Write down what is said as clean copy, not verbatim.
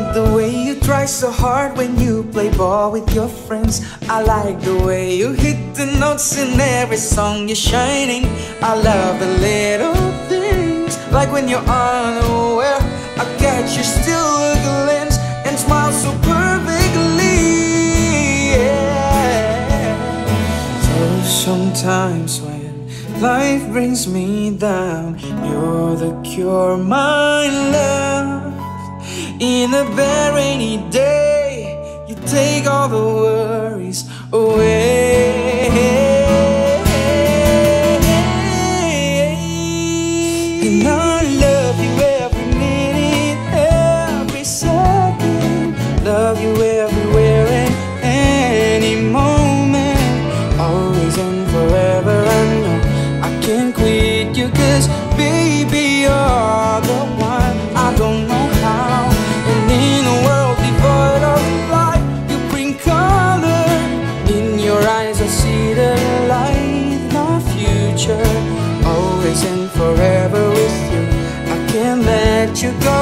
like the way you try so hard when you play ball with your friends. I like the way you hit the notes in every song you're shining. I love the little things, like when you're unaware, I catch you still a glance and smile so perfectly. Yeah. So sometimes when life brings me down, you're the cure, my love. In a bad rainy day, you take all the worries away. And I love you every minute, every second. Love you everywhere and any moment. Always and forever, I know I can't quit you, 'cause baby, you're the one. I don't know how. And in a world devoid of light, you bring color. In your eyes I see the light, my future. Always and forever with you, I can't let you go.